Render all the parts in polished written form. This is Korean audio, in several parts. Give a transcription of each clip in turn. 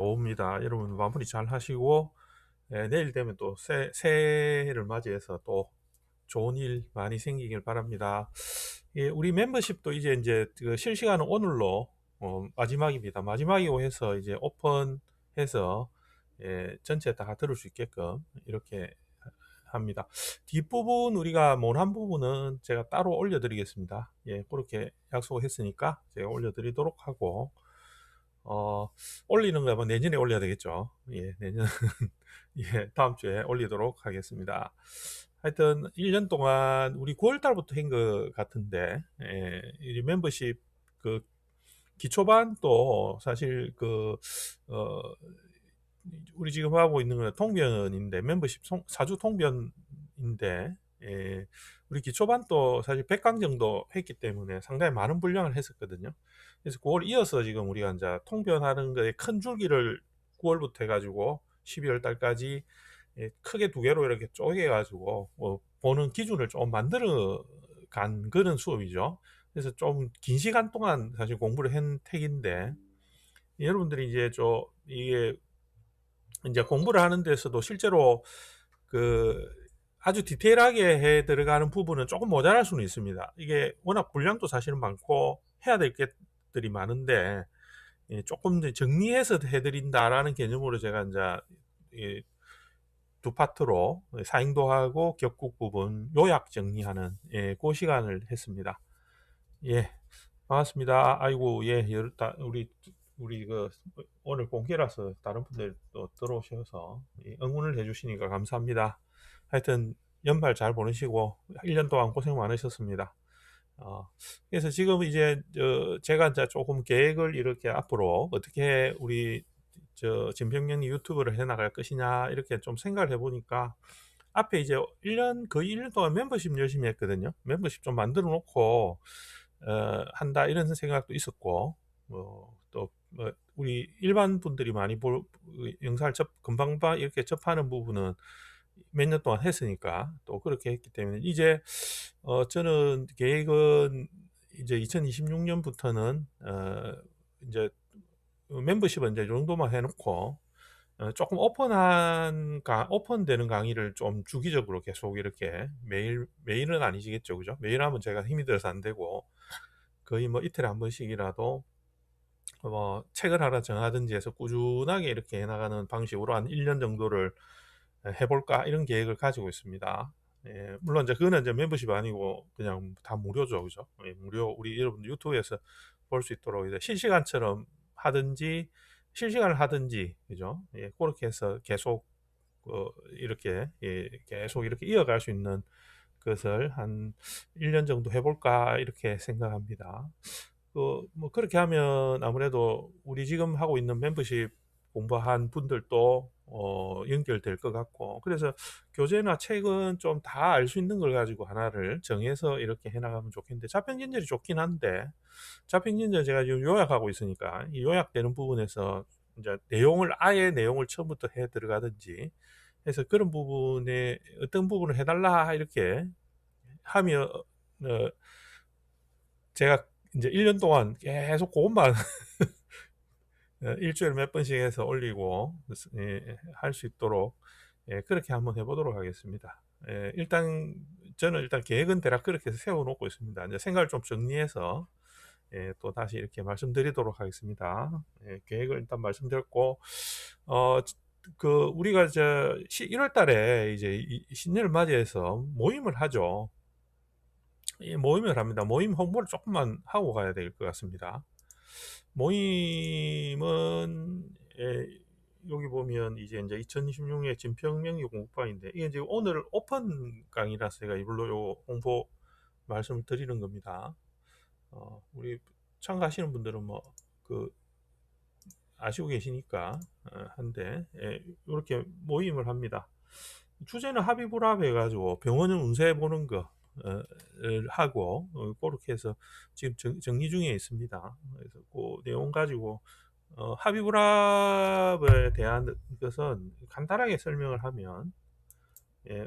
좋습니다. 여러분 마무리 잘 하시고 내일 되면 또 새해를 맞이해서 또 좋은 일 많이 생기길 바랍니다. 예, 우리 멤버십도 이제 그 실시간은 오늘로 마지막입니다. 마지막이고 해서 이제 오픈해서 전체 다 들을 수 있게끔 이렇게 합니다. 뒷부분 우리가 못한 부분은 제가 따로 올려드리겠습니다. 예, 그렇게 약속을 했으니까 제가 올려드리도록 하고 어, 올리는 거 아마 내년에 올려야 되겠죠. 예, 내년, 예, 다음 주에 올리도록 하겠습니다. 하여튼, 1년 동안, 우리 9월 달부터 한 것 같은데, 이 멤버십, 그, 기초반 또, 사실, 어, 우리 지금 하고 있는 건 통변인데, 멤버십 사주 통변인데, 예, 우리 기초반도 사실 100강 정도 했기 때문에 상당히 많은 분량을 했었거든요. 그래서 9월 이어서 지금 우리가 이제 통변하는 거에 큰 줄기를 9월부터 해가지고 12월 달까지 크게 두 개로 이렇게 쪼개가지고 보는 기준을 좀 만들어 간 그런 수업이죠. 그래서 좀 긴 시간 동안 사실 공부를 한 택인데 여러분들이 이게 이제 공부를 하는 데서도 실제로 그 아주 디테일하게 해 들어가는 부분은 조금 모자랄 수는 있습니다. 이게 워낙 분량도 사실은 많고 해야 될 것들이 많은데 조금 이제 정리해서 해드린다라는 개념으로 제가 이제 두 파트로 사행도하고 격국 부분 요약 정리하는 그 시간을 했습니다. 예, 반갑습니다. 아이고, 예, 우리 오늘 공개라서 다른 분들 또 들어오셔서 응원을 해주시니까 감사합니다. 하여튼, 연말 잘 보내시고, 1년 동안 고생 많으셨습니다. 어, 그래서 지금 이제, 제가 이제 조금 계획을 이렇게 앞으로 어떻게 우리, 진평년이 유튜브를 해 나갈 것이냐, 이렇게 좀 생각을 해보니까, 앞에 이제 거의 1년 동안 membership 열심히 했거든요. 멤버십 좀 만들어 놓고, 한다 이런 생각도 있었고 우리 일반 분들이 많이 영상을 금방금방 이렇게 접하는 부분은 몇 년 동안 했으니까 또 그렇게 했기 때문에 이제 저는 계획은 이제 2026년부터는 이제 멤버십은 이제 이 정도만 해놓고 조금 오픈되는 강의를 좀 주기적으로 계속 이렇게 매일은 아니시겠죠, 그죠? 매일 하면 제가 힘이 들어서 안 되고, 거의 뭐 이틀에 한 번씩이라도 뭐 책을 하나 정하든지 해서 꾸준하게 이렇게 해나가는 방식으로 한 1년 정도를 해볼까 이런 계획을 가지고 있습니다. 예, 물론 이제 그거는 이제 멤버십 아니고 그냥 다 무료죠, 그죠? 예, 무료 우리 여러분 유튜브에서 볼 수 있도록 이제 실시간처럼 하든지 실시간을 하든지 그죠? 예, 그렇게 해서 계속 이렇게 계속 이렇게 이어갈 수 있는 것을 한 1년 정도 해볼까 이렇게 생각합니다. 뭐 그렇게 하면 아무래도 우리 지금 하고 있는 멤버십 공부한 분들도 연결될 것 같고 그래서 교재나 책은 좀 다 알 수 있는 걸 가지고 하나를 정해서 이렇게 해나가면 좋겠는데 자평진절이 좋긴 한데 자평진절 제가 지금 요약하고 있으니까 이 요약되는 부분에서 이제 내용을 처음부터 해 들어가든지 해서 그런 부분에 어떤 부분을 해달라 이렇게 하면 제가 이제 1년 동안 계속 그것만 일주일에 몇 번씩 해서 올리고 할 수 있도록 그렇게 한번 해보도록 하겠습니다. 일단 저는 일단 계획은 대략 그렇게 세워놓고 있습니다. 이제 생각을 좀 정리해서 또 다시 이렇게 말씀드리도록 하겠습니다. 계획을 일단 말씀드렸고 어, 우리가 1월 달에 이제 신년을 맞이해서 모임을 하죠. 모임을 합니다. 모임 홍보를 조금만 하고 가야 될 것 같습니다. 모임은 여기 보면 이제 2026년 진평명예 공부방인데 이게 지금 오늘 오픈 강의라서 제가 이걸로 요 홍보 말씀을 드리는 겁니다. 우리 참가하시는 분들은 뭐 그 아시고 계시니까 한데 이렇게 모임을 합니다. 주제는 합의불합 해가지고 병원은 운세 보는 거를 하고 그렇게 해서 지금 정리 중에 있습니다. 그래서 그 내용 가지고 합의불합에 대한 것은 간단하게 설명을 하면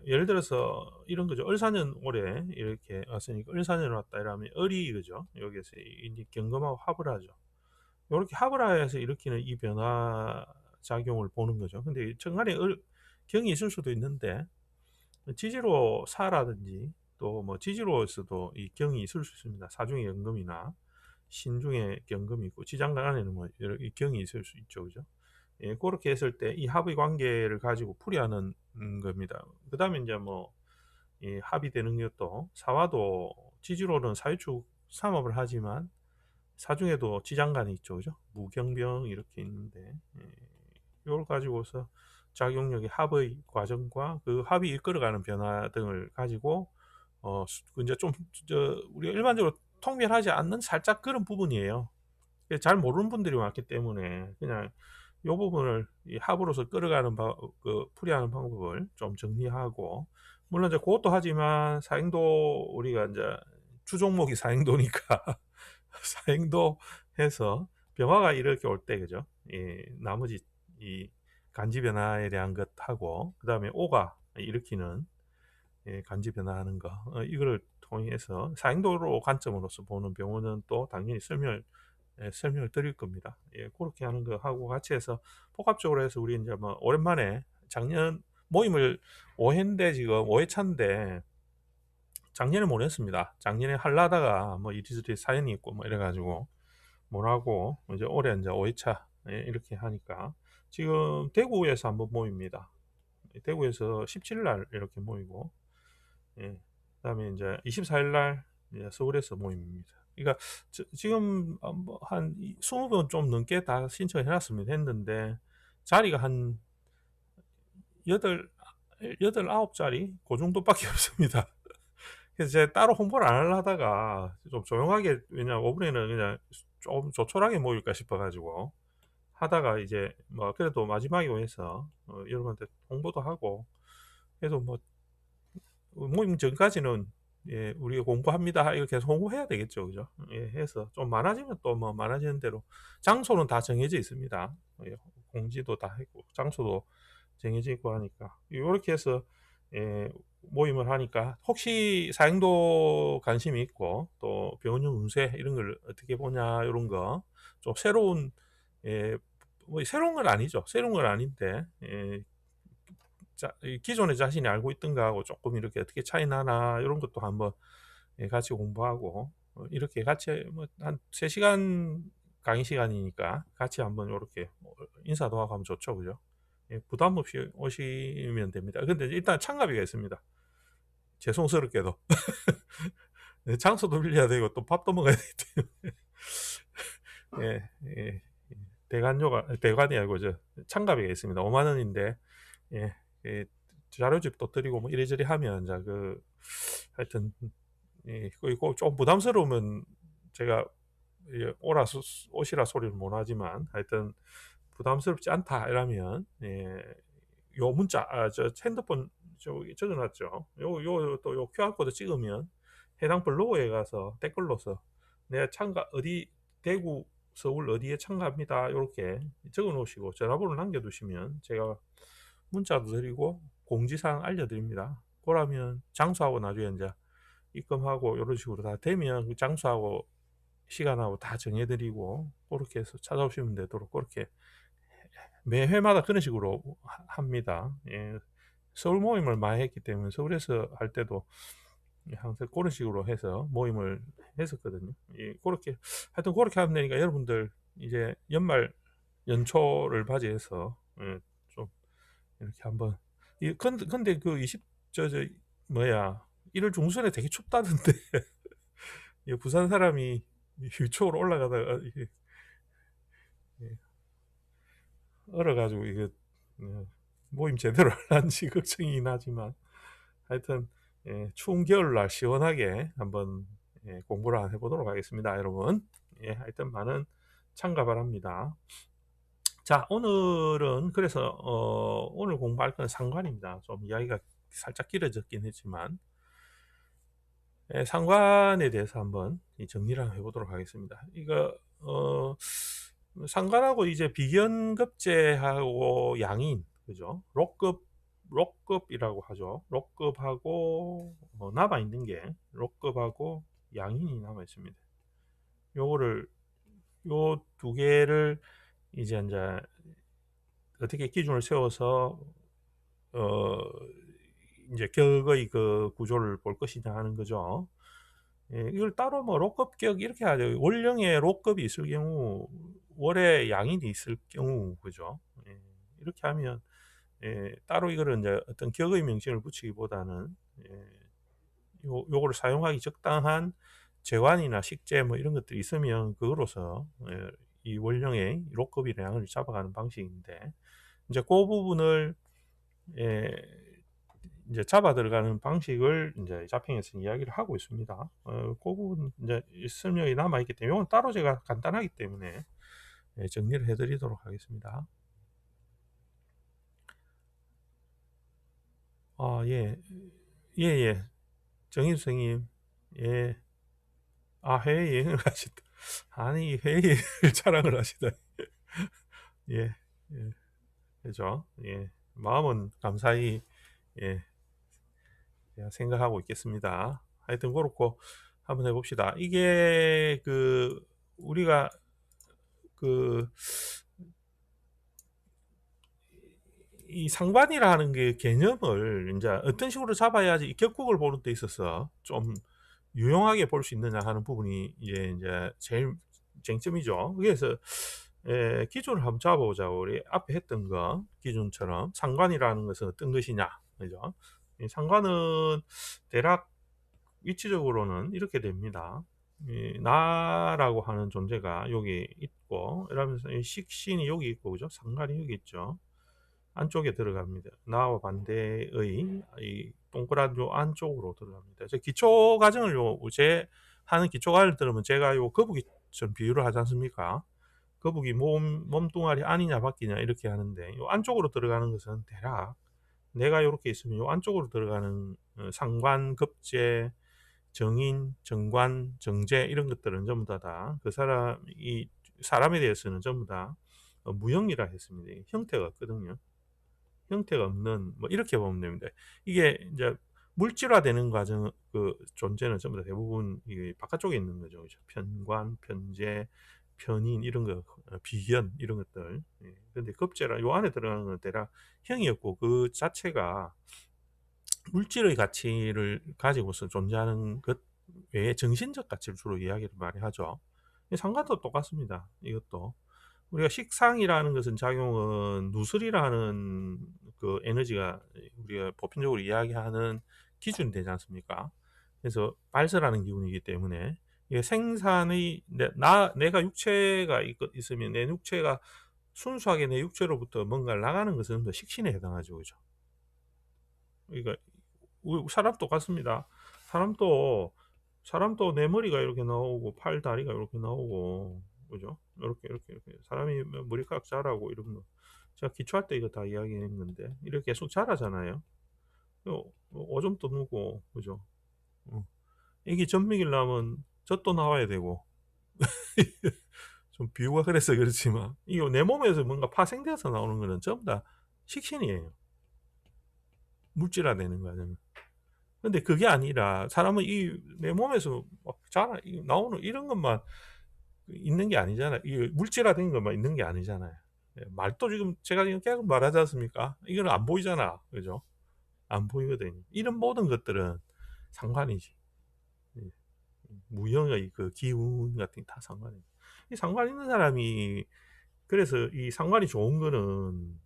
예를 들어서 이런 거죠. 을사년 올해 이렇게 왔으니까 을사년 왔다 이러면 을이 그죠. 여기서 이제 경금하고 합을 하죠. 이렇게 합을 해서 일으키는 이 변화 작용을 보는 거죠. 근데 중간에 경이 있을 수도 있는데 지지로 사라든지 또 뭐 지지로에서도 이 경이 있을 수 있습니다. 사중의 경금이나 신중의 경금이 있고 지장간 안에는 뭐 여러 이 경이 있을 수 있죠, 그죠? 예, 그렇게 했을 때 이 합의 관계를 가지고 풀이하는 겁니다. 그 다음에 이제 뭐 이 합의되는 것도 사화도 지지로는 사유축 삼합을 하지만 사중에도 지장간이 있죠, 그죠? 무경병 이렇게 있는데 이걸 가지고서 작용력의 합의 과정과 그 합의 이끌어가는 변화 등을 가지고 이제 좀 우리가 일반적으로 통렬하지 않는 살짝 그런 부분이에요. 잘 모르는 분들이 많기 때문에 그냥 이 부분을 이 합으로서 끌어가는 그 풀이하는 방법을 좀 정리하고 물론 이제 그것도 하지만 사행도 우리가 이제 주 종목이 사행도니까 사행도 해서 변화가 이렇게 올 때 그죠? 나머지 이 간지 변화에 대한 것하고 그 다음에 오가 일으키는 간지 변화하는 거 이거를 통해서 사행도로 관점으로서 보는 병원은 또 당연히 설명을 드릴 겁니다. 그렇게 하는 거 하고 같이 해서 복합적으로 해서 우리 이제 뭐 오랜만에 작년 모임을 5회인데 지금 5회차인데 작년에 못 했습니다. 작년에 하려다가 뭐 이리저리 사연이 있고 뭐 이래가지고 못하고 이제 올해 이제 5회차 이렇게 하니까 지금 대구에서 한번 모입니다. 대구에서 17일 날 이렇게 모이고 그다음에 이제 24일 날 서울에서 모임입니다. 그러니까 지금 뭐한 20번 좀 넘게 다 신청을 해놨습니다. 했는데 자리가 한 8, 9자리 그 정도밖에 없습니다. 그래서 제가 따로 홍보를 안 하려다가 좀 조용하게 왜냐 5분에는 그냥 좀 조촐하게 모일까 싶어가지고 하다가 이제 뭐 그래도 마지막에 해서 여러분한테 홍보도 하고 그래도 뭐 모임 전까지는 우리가 공부합니다. 이거 계속 홍보해야 되겠죠, 그죠? 해서 좀 많아지면 또 뭐 많아지는 대로 장소는 다 정해져 있습니다. 공지도 다 했고 장소도 정해져 있고 하니까 이렇게 해서 모임을 하니까 혹시 사행도 관심이 있고 또 병원용 운세 이런 걸 어떻게 보냐 이런 거 좀 새로운 뭐 새로운 건 아니죠. 새로운 건 아닌데 기존에 자신이 알고 있던 거하고 조금 이렇게 어떻게 차이 나나 이런 것도 한번 같이 공부하고 이렇게 같이 뭐한 3시간 강의 시간이니까 같이 한번 이렇게 인사도 하고 하면 좋죠, 그죠? 부담 없이 오시면 됩니다. 근데 일단 참가비가 있습니다. 죄송스럽게도 장소도 빌려야 되고 또 밥도 먹어야 되기 때문에 대관이 아니고 참가비가 있습니다. 5만 원인데 자료집도 드리고 뭐 이래저래 하면 이제 하여튼 그리고 좀 부담스러우면 제가 오시라 소리를 못 하지만 하여튼 부담스럽지 않다 이러면 요 문자 저 핸드폰 적어놨죠. 요 QR코드 찍으면 해당 블로그에 가서 댓글로서 내가 어디 대구 서울 어디에 참가합니다 이렇게 적어 놓으시고 전화번호 남겨두시면 제가 문자도 드리고 공지사항 알려드립니다. 그러면 장소하고 나중에 이제 입금하고 이런 식으로 다 되면 그 장소하고 시간하고 다 정해드리고 그렇게 해서 찾아오시면 되도록 그렇게 매 회마다 그런 식으로 합니다. 서울 모임을 많이 했기 때문에 서울에서 할 때도 항상 그런 식으로 해서 모임을 했었거든요. 그렇게 하여튼 그렇게 하면 되니까 여러분들 이제 연초를 맞이해서 좀 이렇게 한번 근데 그 뭐야 1월 중순에 되게 춥다던데 부산 사람이 휴초로 올라가다가 얼어가지고 이거 모임 제대로 할는지 걱정이긴 하지만 하여튼 추운 겨울날 시원하게 한번 공부를 해보도록 하겠습니다, 여러분. 하여튼 많은 참가 바랍니다. 자, 오늘은 그래서 오늘 공부할 건 상관입니다. 좀 이야기가 살짝 길어졌긴 했지만 상관에 대해서 한번 정리를 해보도록 하겠습니다. 이거 상관하고 이제 비견급제하고 양인 그죠? 록급이라고 하죠. 록급하고 남아 있는 게 록급하고 양인이 남아 있습니다. 요거를 요 두 개를 이제 어떻게 기준을 세워서 어 이제 격의 그 구조를 볼 것이냐 하는 거죠. 예, 이걸 따로 뭐 록급격 이렇게 하죠. 월령에 록급이 있을 경우, 월에 양인이 있을 경우, 그죠? 예, 이렇게 하면 따로 이거를 이제 어떤 격의 명칭을 붙이기보다는 요거를 사용하기 적당한 재관이나 식재 뭐 이런 것들이 있으면 그거로서 이 원령의 록급의 양을 잡아가는 방식인데, 이제 그 부분을 예, 이제 잡아 들어가는 방식을 이제 자평에서 이야기를 하고 있습니다. 그 부분 이제 설명이 남아 있기 때문에 이건 따로 제가 간단하기 때문에 정리를 해드리도록 하겠습니다. 아, 예, 예, 예, 정인 선생님, 예, 아, 해외 여행을 가시다. 아니, 해외 자랑을 하시다. 예, 예, 그죠? 예, 마음은 감사히, 예, 제가 생각하고 있겠습니다. 하여튼 그렇고, 한번 해봅시다. 이게, 우리가, 그, 이 상반이라는 게 개념을 이제 어떤 식으로 잡아야지 이 격국을 보는 데 있어서 좀 유용하게 볼 수 있느냐 하는 부분이 이제 제일 쟁점이죠. 그래서 기준을 한번 잡아보자고. 우리 앞에 했던 거 기준처럼 상관이라는 것은 어떤 것이냐, 그죠? 이 상관은 대략 위치적으로는 이렇게 됩니다. 이 나라고 하는 존재가 여기 있고, 이러면서 이 식신이 여기 있고, 그죠? 상관이 여기 있죠. 안쪽에 들어갑니다. 나와 반대의 이 동그란 요 안쪽으로 들어갑니다. 제 기초 과정을 제 하는 기초 과정을 들으면 제가 요 거북이처럼 비유를 하지 않습니까? 거북이 몸뚱아리 안이냐 밖이냐 이렇게 하는데, 요 안쪽으로 들어가는 것은 대략 내가 이렇게 있으면 요 안쪽으로 들어가는 상관, 급제, 정인, 정관, 정제 이런 것들은 전부 다그 사람이 사람에 대해서는 전부 다 무형이라 했습니다. 형태가 없거든요. 형태가 없는 뭐 이렇게 보면 됩니다. 이게 이제 물질화되는 과정 그 존재는 전부 다 대부분 이 바깥쪽에 있는 거죠. 그죠? 편관, 편재, 편인 이런 거, 비견 이런 것들. 예. 근데 급제라 요 안에 들어가는 건 대략 형이었고 그 자체가 물질의 가치를 가지고서 존재하는 것 외에 정신적 가치를 주로 이야기를 많이 하죠. 상관도 똑같습니다. 이것도 우리가 식상이라는 것은 작용은 누설이라는 그 에너지가 우리가 보편적으로 이야기하는 기준이 되지 않습니까? 그래서 발설하는 기운이기 때문에 이게 생산의 내가 육체가 있으면 내 육체가 순수하게 내 육체로부터 뭔가를 나가는 것은 식신에 해당하죠, 그죠? 그러니까 사람 똑같습니다. 사람도 내 머리가 이렇게 나오고 팔 다리가 이렇게 나오고, 그죠? 이렇게 사람이 머리카락 자라고 이런 거 제가 기초할 때 이거 다 이야기했는데 이렇게 계속 자라잖아요. 오줌도 누고, 그죠? 어. 애기 젖 먹이려면 젖도 나와야 되고 좀 비유가 그래서 그렇지만 이거 내 몸에서 뭔가 파생돼서 나오는 거는 전부 다 식신이에요. 물질화되는 과정. 근데 그게 아니라 사람은 이 내 몸에서 막 나오는 이런 것만 있는 게 아니잖아요. 이 물질화된 것만 있는 게 아니잖아요. 말도 지금 제가 지금 계속 말하지 않습니까? 이거는 안 보이잖아, 그죠? 안 보이거든요. 이런 모든 것들은 상관이지. 무형의 그 기운 같은 게 다 상관이에요. 이 상관 있는 사람이 그래서 이 상관이 좋은 거는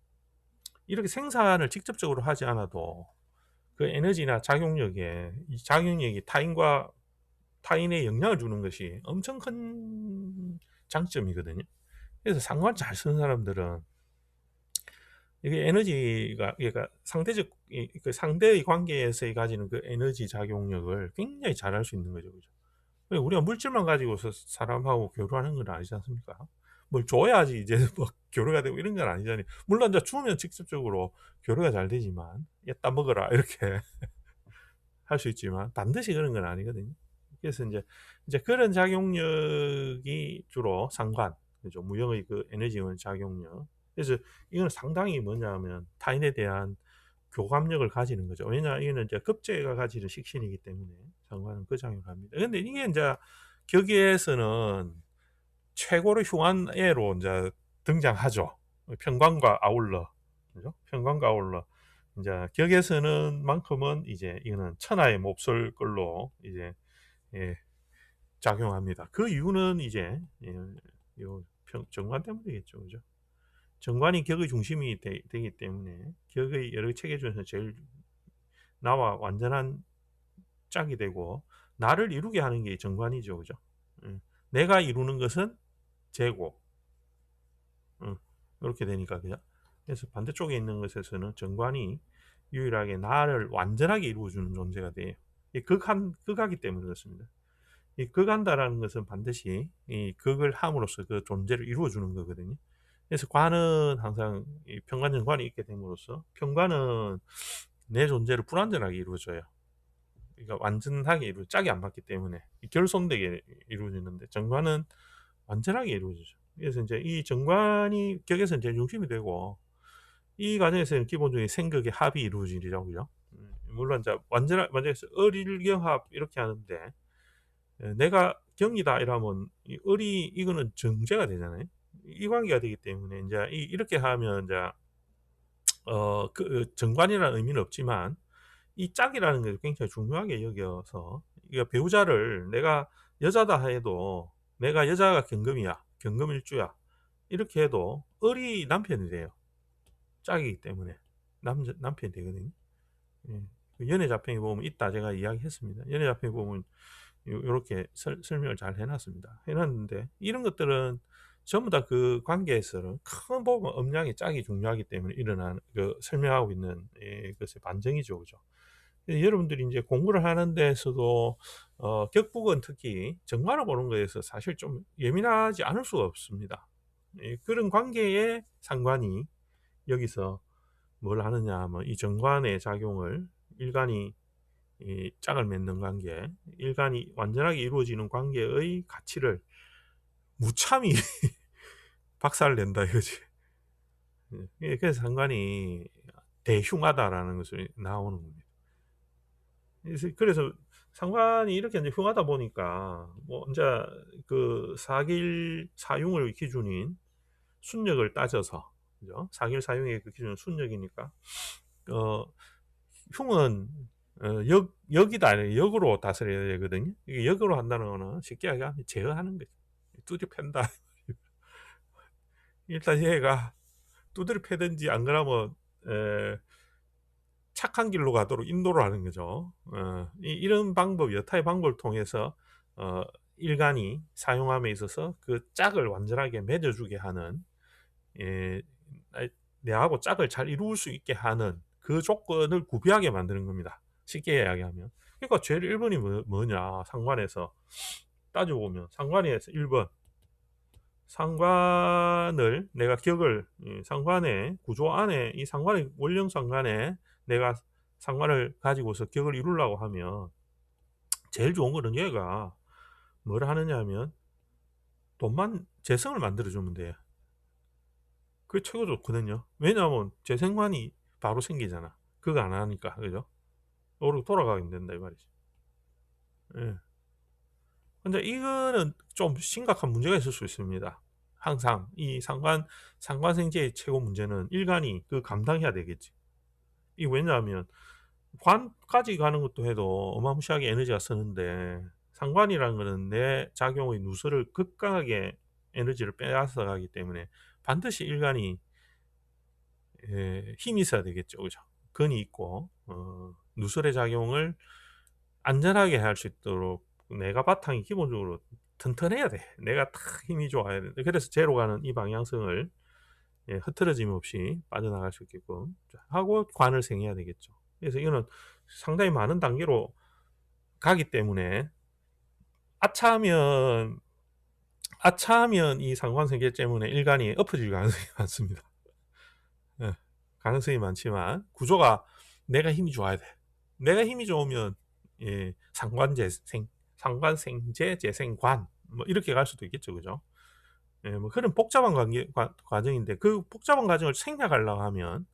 이렇게 생산을 직접적으로 하지 않아도 그 에너지나 작용력에 이 작용력이 타인에 영향을 주는 것이 엄청 큰 장점이거든요. 그래서 상관 잘 쓰는 사람들은 이게 에너지가 그러니까 그 상대의 관계에서 가지는 그 에너지 작용력을 굉장히 잘할 수 있는 거죠, 그죠? 우리가 물질만 가지고서 사람하고 교류하는 건 아니지 않습니까? 뭘 줘야지 이제 뭐 교류가 되고 이런 건 아니잖아요. 물론 이제 주면 직접적으로 교류가 잘 되지만, 얘따 먹어라 이렇게 할 수 있지만 반드시 그런 건 아니거든요. 그래서 이제 그런 작용력이 주로 상관, 그죠? 무형의 그 에너지원 작용력. 그래서 이건 상당히 뭐냐면 타인에 대한 교감력을 가지는 거죠. 왜냐, 이거는 이제 급제가 가지는 식신이기 때문에 상관은 그 작용을 합니다. 근데 이게 이제 거기에서는 최고로 흉한 애로 이제 등장하죠. 편관과 아울러, 그죠? 편관과 아울러. 이제 격에서는 만큼은 이제 이거는 천하의 몹쓸 걸로 이제 예, 작용합니다. 그 이유는 이제 요 정관 때문이겠죠, 그죠? 정관이 격의 중심이 되기 때문에 격의 여러 체계 중에서 제일 나와 완전한 짝이 되고 나를 이루게 하는 게 정관이죠, 그죠? 내가 이루는 것은 재고, 이렇게 되니까 그죠? 그래서 반대쪽에 있는 것에서는 정관이 유일하게 나를 완전하게 이루어주는 존재가 돼요. 이 극하기 때문에 그렇습니다. 이 극한다라는 것은 반드시 이 극을 함으로써 그 존재를 이루어주는 거거든요. 그래서 관은 항상 이 평관정관이 있게 됨으로써 평관은 내 존재를 불완전하게 이루어줘요. 그러니까 완전하게 짝이 안 맞기 때문에 결손되게 이루어지는데 정관은 완전하게 이루어지죠. 그래서 이제 이 정관이 격에서 이제 중심이 되고 이 과정에서는 기본적인 생극의 합이 이루어지죠, 그죠? 물론 이제 완전해서 을일경합 이렇게 하는데 내가 경이다 이러면 이 을이 이거는 정제가 되잖아요. 이 관계가 되기 때문에 이제 이렇게 하면 이제 그 정관이라는 의미는 없지만 이 짝이라는 걸 굉장히 중요하게 여겨서 이거 배우자를 내가 여자다 해도 내가 여자가 경금이야, 경금일주야 이렇게 해도 을이 남편이 돼요. 짝이기 때문에 남편이 되거든요. 예. 그 연애 자평에 보면 있다 제가 이야기했습니다. 연애 자평에 보면 요렇게 설명을 잘 해놨습니다. 해놨는데 이런 것들은 전부 다 그 관계에서는 큰 부분 음양의 짝이 중요하기 때문에 일어나는 그 설명하고 있는 것의 반증이죠, 그죠? 여러분들이 이제 공부를 하는 데서도 격북은 특히 정관을 보는 거에서 사실 좀 예민하지 않을 수가 없습니다. 그런 관계의 상관이 여기서 뭘 하느냐 하면 이 정관의 작용을 일간이 이 짝을 맺는 관계, 일간이 완전하게 이루어지는 관계의 가치를 무참히 박살낸다 이거지. 그래서 상관이 대흉하다라는 것이 나오는 겁니다. 그래서 상관이 이렇게 이제 흉하다 보니까 뭐 이제 그 사길 사용을 기준인 순력을 따져서 그죠? 사길 사용의 그 기준은 순력이니까 어 흉은 역이다 아니라 역으로 다스려야 되거든요. 이게 역으로 한다는 거는 쉽게 얘기하면 제어하는 거죠. 두드려 팬다. 일단 얘가 두드려 패든지 안 그러면 착한 길로 가도록 인도를 하는 거죠. 이런 방법, 여타의 방법을 통해서 일간이 사용함에 있어서 그 짝을 완전하게 맺어주게 하는 예, 내하고 짝을 잘 이룰 수 있게 하는 그 조건을 구비하게 만드는 겁니다. 쉽게 이야기하면. 그러니까 제일 1번이 뭐냐 상관에서 따져보면 상관에서 1번 상관을 내가 격을 상관의 구조 안에 이 상관의 원령 상관에 내가 상관을 가지고서 격을 이루려고 하면 제일 좋은 거는 얘가 뭘 하느냐 하면 돈만 재성을 만들어주면 돼요. 그게 최고 좋거든요. 왜냐하면 재생관이 바로 생기잖아. 그거 안 하니까 그죠? 오르고 돌아가게 된다 이 말이지. 예. 근데 이거는 좀 심각한 문제가 있을 수 있습니다. 항상 이 상관생제의 최고 문제는 일간이 그 감당해야 되겠지. 이 왜냐하면 관까지 가는 것도 해도 어마무시하게 에너지가 쓰는데 상관이라는 거는 내 작용의 누설을 극강하게 에너지를 빼앗아 가기 때문에 반드시 일간이 힘이 있어야 되겠죠. 그죠? 근이 있고 누설의 작용을 안전하게 할 수 있도록 내가 바탕이 기본적으로 튼튼해야 돼. 내가 딱 힘이 좋아야 돼. 그래서 제로 가는 이 방향성을 흐트러짐 없이 빠져나갈 수 있게끔 하고 관을 생해야 되겠죠. 그래서 이거는 상당히 많은 단계로 가기 때문에 아차하면 이 상관세계 때문에 일간이 엎어질 가능성이 많습니다. 예, 가능성이 많지만 구조가 내가 힘이 좋아야 돼. 내가 힘이 좋으면 상관생재 재생관 뭐 이렇게 갈 수도 있겠죠, 그죠? 뭐 그런 복잡한 과정인데 그 복잡한 과정을 생략하려고 하면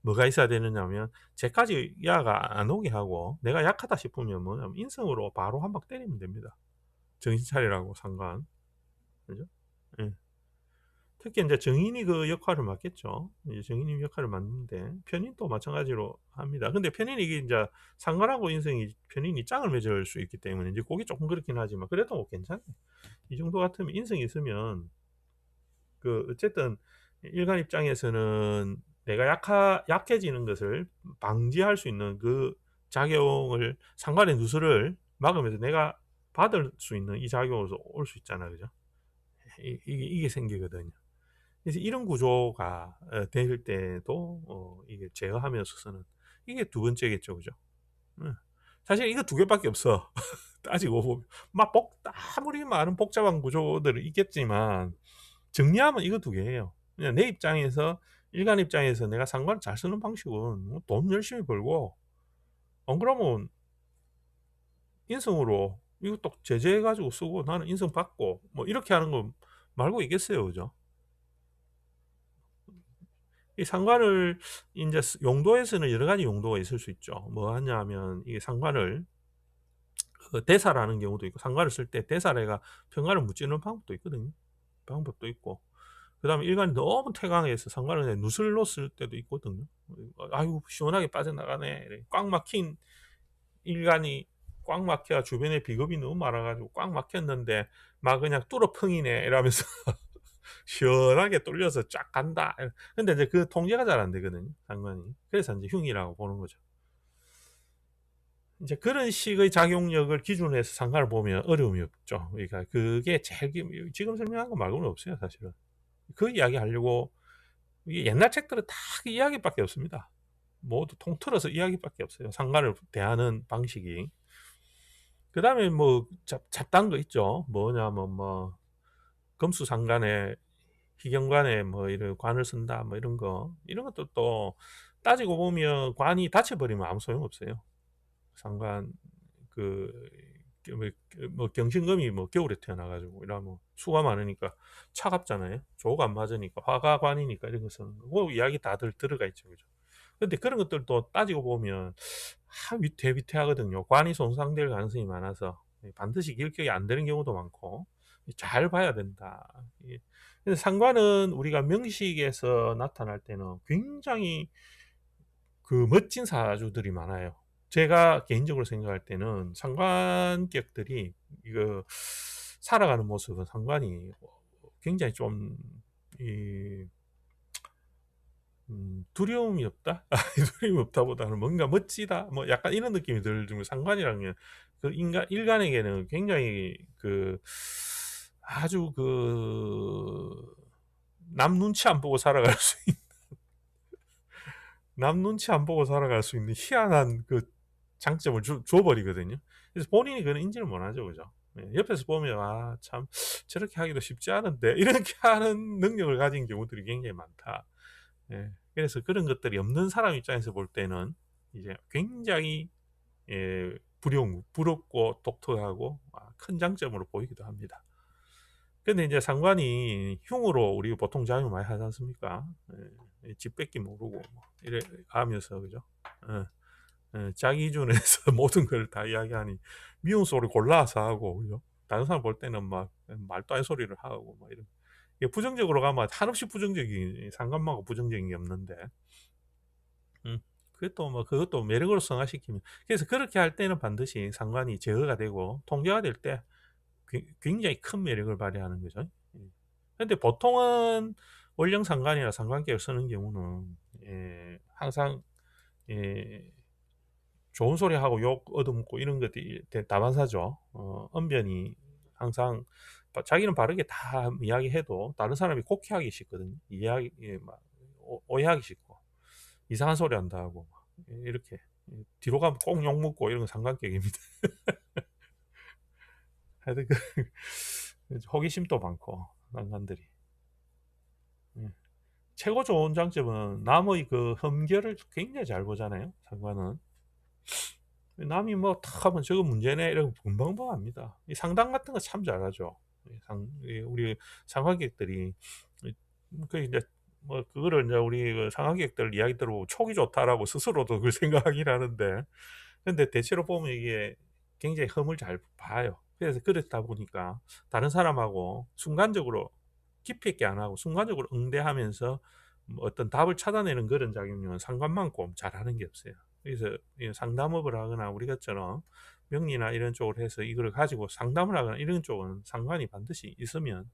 뭐가 있어야 되느냐 하면 쟤까지 야가 안 오게 하고 내가 약하다 싶으면 뭐냐면 인성으로 바로 한 방 때리면 됩니다. 정신 차리라고 상관. 그죠? 예. 특히 이제 정인이 그 역할을 맡겠죠. 이제 정인이 역할을 맡는데 편인도 마찬가지로 합니다. 근데 편인이 이게 인제 상관하고 인성이 편인이 짱을 맺을 수 있기 때문에 이제 고게 쪼끔 그렇긴 하지만 그래도 뭐 괜찮아요. 이 정도 같으면 인성이 있으면 그 어쨌든 일간 입장에서는 내가 약해지는 것을 방지할 수 있는 그 작용을 상관의 누수를 막으면서 내가 받을 수 있는 이 작용으로서 올 수 있잖아요. 그죠? 이게 생기거든요. 그래서 이런 구조가 될 때도 이게 제어하면서서는 이게 두 번째겠죠. 그죠? 응. 사실 이거 두 개밖에 없어. 따지고 보면. 아무리 많은 복잡한 구조들이 있겠지만, 정리하면 이거 두 개예요. 그냥 내 입장에서, 일간 입장에서 내가 상관을 잘 쓰는 방식은 뭐돈 열심히 벌고, 안 그러면 인성으로 이거 제재해가지고 쓰고 나는 인성 받고, 뭐 이렇게 하는 거 말고 있겠어요. 그죠? 이 상관을 이제 용도에서는 여러 가지 용도가 있을 수 있죠. 뭐 하냐면 이게 상관을 대사라는 경우도 있고 상관을 쓸 때 대사래가 평가를 묻지는 방법도 있거든요. 방법도 있고 그다음에 일간이 너무 태강해서 상관을 그냥 누설로 쓸 때도 있거든요. 아유 시원하게 빠져나가네. 꽉 막힌 일간이 꽉 막혀 주변에 비겁이 너무 많아가지고 꽉 막혔는데 막 그냥 뚫어펑이네 이러면서 시원하게 뚫려서 쫙 간다. 근데 이제 그 통제가 잘 안 되거든요, 상관이. 그래서 이제 흉이라고 보는 거죠. 이제 그런 식의 작용력을 기준으로 해서 상관을 보면 어려움이 없죠. 그러니까 그게 제일 지금 설명한 거 말고는 없어요, 사실은. 그 이야기 하려고 이게 옛날 책들은 다 그 이야기밖에 없습니다. 모두 통틀어서 이야기밖에 없어요. 상관을 대하는 방식이. 그 다음에 뭐 잡다한 거 있죠. 뭐냐면 뭐 금수상관에 희경관에 뭐 이런 관을 쓴다 뭐 이런 것도 또 따지고 보면 관이 닫혀버리면 아무 소용 없어요. 상관 그 뭐, 뭐 경신금이 뭐 겨울에 태어나가지고 이러면 수가 많으니까 차갑잖아요. 조가 안 맞으니까 화가관이니까 이런 것은 뭐 이야기 다들 들어가 있죠, 그죠? 근데 그런 것들도 따지고 보면 위태위태하거든요. 관이 손상될 가능성이 많아서 반드시 결격이 안 되는 경우도 많고 잘 봐야 된다. 그래서 상관은 우리가 명식에서 나타날 때는 굉장히 그 멋진 사주들이 많아요. 제가 개인적으로 생각할 때는 상관격들이 이거 살아가는 모습은 상관이 굉장히 좀 이, 두려움이 없다? 두려움이 없다보다는 뭔가 멋지다? 뭐 약간 이런 느낌이 들면 상관이라는 그 일간에게는 굉장히 그 아주 그 남 눈치 안 보고 살아갈 수 남 눈치 안 보고 살아갈 수 있는 희한한 그 장점을 줘버리거든요. 그래서 본인이 그건 인지를 못하죠, 그죠? 옆에서 보면 참 저렇게 하기도 쉽지 않은데 이렇게 하는 능력을 가진 경우들이 굉장히 많다. 그래서 그런 것들이 없는 사람 입장에서 볼 때는 이제 굉장히 부럽고 독특하고 큰 장점으로 보이기도 합니다. 근데 이제 상관이 흉으로 우리 보통 작용 많이 하지 않습니까? 집 뺏기 모르고 뭐 이래 하면서 그죠? 자기 기준에서 모든 걸 다 이야기하니 미운 소리 골라서 하고 그죠? 다른 사람 볼 때는 막 말도 안 소리를 하고 막 이런. 부정적으로 가면 한없이 부정적인 상관하고 부정적인 게 없는데, 그것도 뭐 그것도 매력으로 승화시키면 그래서 그렇게 할 때는 반드시 상관이 제어가 되고 통제가 될 때 굉장히 큰 매력을 발휘하는 거죠. 근데 보통은 원령 상관이나 상관계를 쓰는 경우는 항상 예, 좋은 소리 하고 욕 얻어먹고 이런 것들이 다반사죠. 언변이 항상 자기는 바르게 다 이야기해도 다른 사람이 곡해하기 쉽거든요. 이야기 막 오해하기 쉽고 이상한 소리 한다 하고 막 이렇게 뒤로 가면 꼭 욕 먹고 이런 건 상관격입니다. 하여튼 호기심도 많고 난간들이. 최고 좋은 장점은 남의 그 흠결을 굉장히 잘 보잖아요. 상관은. 남이 뭐 탁 하면 저거 문제네 이러고 금방 합니다. 이 상담 같은 거 참 잘하죠. 우리 상관객들이 그 이제 뭐 그거를 이제 우리 그 상관객들 이야기 들어보고 촉이 좋다라고 스스로도 그걸 생각하긴 하는데 근데 대체로 보면 이게 굉장히 흠을 잘 봐요. 그래서 그렇다 보니까 다른 사람하고 순간적으로 깊이 있게 안 하고 순간적으로 응대하면서 뭐 어떤 답을 찾아내는 그런 작용은 상관만큼 잘하는 게 없어요. 그래서 상담업을 하거나 우리 것처럼 명리나 이런 쪽으로 해서 이걸 가지고 상담을 하거나 이런 쪽은 상관이 반드시 있으면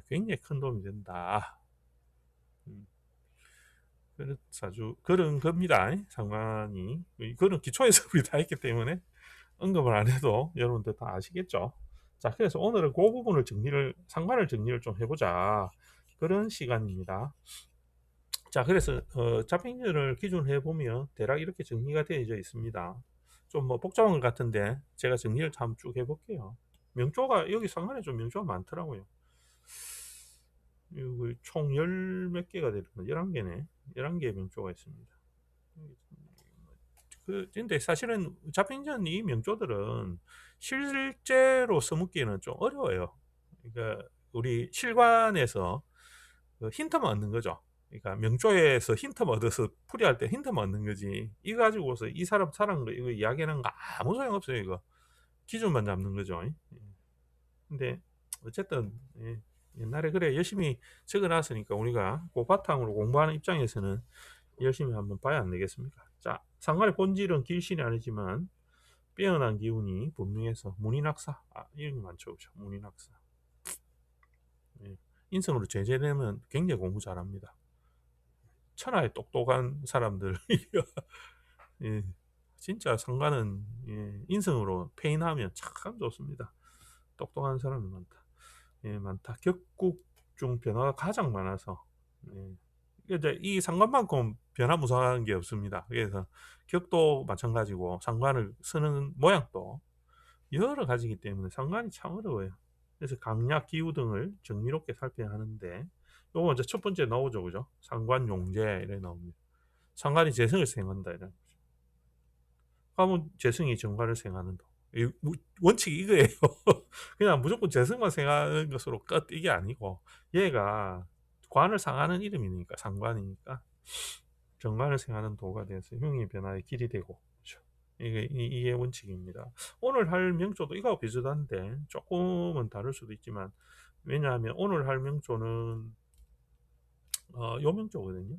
굉장히 큰 도움이 된다. 아주 그런 겁니다. 상관이. 그런 기초에서 우리 다 했기 때문에 언급을 안 해도 여러분들 다 아시겠죠. 자, 그래서 오늘은 그 부분을 상관을 정리를 좀 해보자. 그런 시간입니다. 자, 그래서 잡행률을 기준으로 해보면 대략 이렇게 정리가 되어져 있습니다. 좀 뭐 복잡한 것 같은데 제가 정리를 참 쭉 해볼게요. 명조가 여기 상관에 좀 명조가 많더라고요. 총 열 몇 개가 되는 거 11개네. 11개의 명조가 있습니다. 근데 사실은 잡행전 이 명조들은 실제로 써먹기는 좀 어려워요. 그러니까 우리 실관에서 힌트만 얻는 거죠. 그러니까 명조에서 힌트만 얻어서 풀이할 때 힌트만 얻는 거지. 이거 가지고서 이 사람 거 이거 이야기하는 거 아무 소용 없어요. 이거 기준만 잡는 거죠. 근데 어쨌든 옛날에 그래 열심히 적어놨으니까 우리가 그 바탕으로 공부하는 입장에서는 열심히 한번 봐야 안 되겠습니까? 자, 상관의 본질은 길신이 아니지만 빼어난 기운이 분명해서 문인학사 이런 거 많죠. 그렇죠? 문인학사 인성으로 제재되면 굉장히 공부 잘합니다. 천하의 똑똑한 사람들 예, 진짜 상관은 인성으로 페인하면 참 좋습니다. 똑똑한 사람이 많다. 많다. 격국 중 변화가 가장 많아서 이제 이 상관만큼 변화무쌍한 게 없습니다. 그래서 격도 마찬가지고 상관을 쓰는 모양도 여러 가지이기 때문에 상관이 참 어려워요. 그래서 강약, 기후 등을 정밀롭게 살펴야 하는데 요거 이제 첫 번째 나오죠, 그죠? 상관 용제 이래 나옵니다. 상관이 재성을 생한다 이런 거죠. 그러면 재성이 정관을 생하는 도. 원칙이 이거예요. 그냥 무조건 재성만 생하는 것으로 끝 이게 아니고 얘가 관을 상하는 이름이니까 상관이니까 정관을 생하는 도가 돼서 흉의 변화의 길이 되고 그렇죠. 이게 원칙입니다. 오늘 할 명조도 이거하고 비슷한데 조금은 다를 수도 있지만 왜냐하면 오늘 할 명조는 요 명조거든요.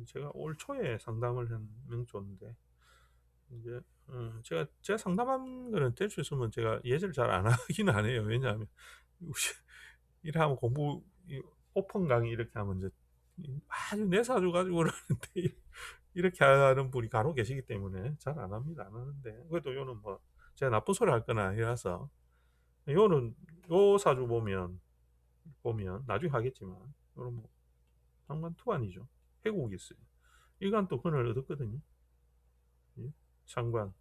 제가 올 초에 상담을 한 명조인데 이제 제가 상담한 거는 될 수 있으면 제가 예제를 잘 안 하긴 안 해요. 왜냐하면 이래 하면 공부 오픈 강의 이렇게 하면 이제 아주 내사주 가지고 그러는데 이렇게 하는 분이 간혹 계시기 때문에 잘 안 합니다. 안 하는데 그래도 요는 뭐 제가 나쁜 소리 할 거나 이라서 요는 요 사주 보면 나중에 하겠지만 요는 뭐 상관 투안이죠. 해국이 있어요. 일간 또 근을 얻었거든요. 상관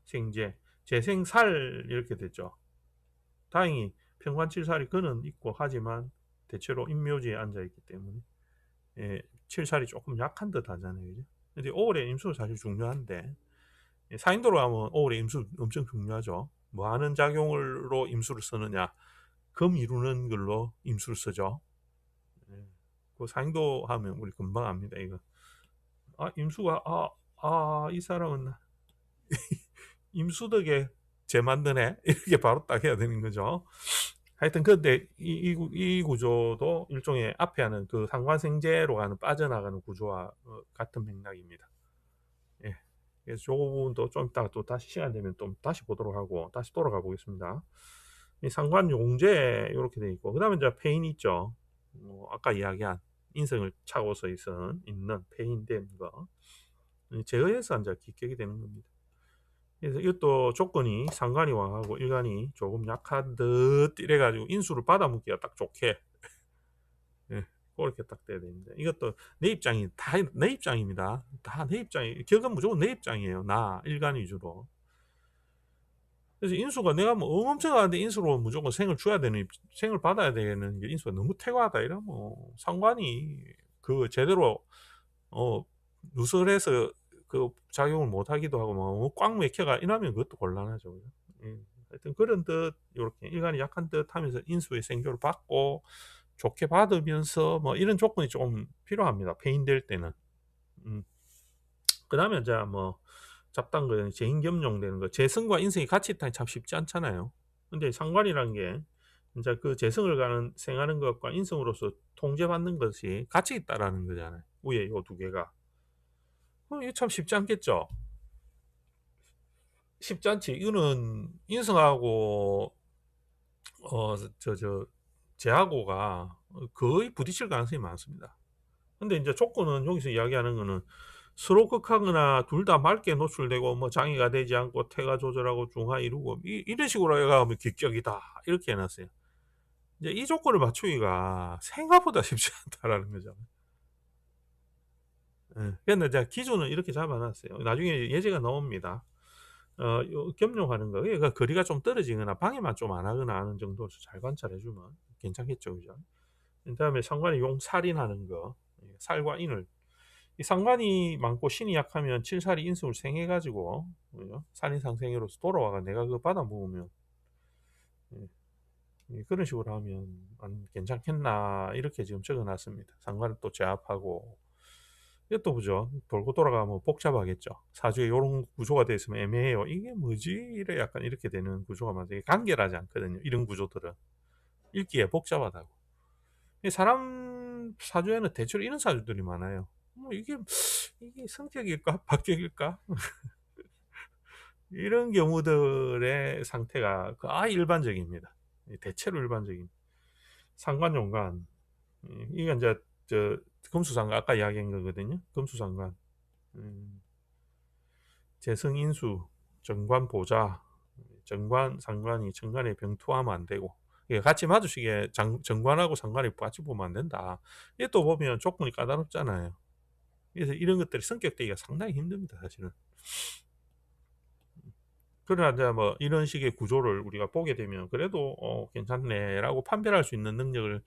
생재 재생살 이렇게 됐죠. 다행히 평관칠살이 근은 있고 하지만 대체로 인묘지에 앉아있기 때문에 칠살이 조금 약한 듯 하잖아요. 그죠? 근데 5월에 임수 사실 중요한데 사인도로 하면 5월에 임수 엄청 중요하죠. 뭐 하는 작용으로 임수를 쓰느냐 금 이루는 걸로 임수를 쓰죠. 그 사인도 하면 우리 금방 압니다. 이거 임수가 이 사람은 임수덕에 재 만드네 이렇게 바로 딱 해야 되는 거죠. 하여튼 근데 이 구조도 일종의 앞에 하는 그 상관생재로 가는 빠져나가는 구조와 같은 맥락입니다. 예. 그래서 저 부분도 좀 이따가 또 다시 시간 되면 또 다시 보도록 하고 다시 돌아가 보겠습니다. 이 상관용재 이렇게 돼 있고 그 다음에 이제 페인 있죠. 아까 이야기한 인성을 차고서 있는 페인된 거 제어해서 이제 기격이 되는 겁니다. 그래서 이것도 조건이 상관이 왕하고 일간이 조금 약한 듯 이래가지고 인수를 받아먹기가 딱 좋게 그렇게 딱 돼야 됩니다. 이것도 내 입장이 다 내 입장입니다. 다 내 입장이 격은 무조건 내 입장이에요. 나 일간 위주로. 그래서 인수가 내가 뭐 엄청나는데 인수로 무조건 생을 줘야 되는 생을 받아야 되는 게 인수가 너무 태과하다 이러면 상관이 그 제대로 누설해서 그 작용을 못하기도 하고 뭐꽉 맥혀가 이러면 그것도 곤란하죠. 하여튼 그런 듯 이렇게 일간이 약한 듯 하면서 인수의 생조를 받고 좋게 받으면서 뭐 이런 조건이 좀 필요합니다. 페인될 때는. 그 다음에 이제 뭐 잡다한 거 재인겸용 되는 거 재성과 인성이 같이 있다니 참 쉽지 않잖아요. 근데 상관이라는 게 이제 그 재성을 가는 생하는 것과 인성으로서 통제받는 것이 같이 있다라는 거잖아요. 위에 요 두 개가. 이게 참 쉽지 않겠죠? 쉽지 않지. 이거는 인성하고 제하고가 거의 부딪힐 가능성이 많습니다. 근데 이제 조건은 여기서 이야기하는 거는 서로 극하거나 둘 다 맑게 노출되고 뭐 장애가 되지 않고 태가 조절하고 중하 이루고 이런 식으로 해가면 기격이다 이렇게 해놨어요. 이제 이 조건을 맞추기가 생각보다 쉽지 않다라는 거죠. 예. 근데 제가 기준은 이렇게 잡아놨어요. 나중에 예제가 나옵니다. 겸용하는 거, 그러니까 거리가 좀 떨어지거나 방해만 좀 안 하거나 하는 정도로 잘 관찰해주면 괜찮겠죠, 그죠? 그 다음에 상관이 용 살인하는 거, 살과 인을. 이 상관이 많고 신이 약하면 칠살이 인수를 생해가지고, 그죠? 살인상생애로서 돌아와가 내가 그거 받아 먹으면, 그런 식으로 하면 안 괜찮겠나, 이렇게 지금 적어 놨습니다. 상관을 또 제압하고, 이것도 보죠. 돌고 돌아가면 복잡하겠죠. 사주에 이런 구조가 되어 있으면 애매해요. 이게 뭐지? 이래 약간 이렇게 되는 구조가 많아요. 이게 간결하지 않거든요. 이런 구조들은. 읽기에 복잡하다고. 사람 사주에는 대체로 이런 사주들이 많아요. 이게 성격일까? 박격일까? 이런 경우들의 상태가 거의 일반적입니다. 대체로 일반적인. 상관용관. 이게 이제, 금수상관, 아까 이야기한 거거든요. 금수상관. 음, 재성인수, 정관보자, 정관, 상관이 정관에 병투하면 안 되고, 같이 마주치게 정관하고 상관이 같이 보면 안 된다. 이게 또 보면 조건이 까다롭잖아요. 그래서 이런 것들이 성격되기가 상당히 힘듭니다, 사실은. 그러나 이제 뭐 이런 식의 구조를 우리가 보게 되면 그래도 괜찮네라고 판별할 수 있는 능력을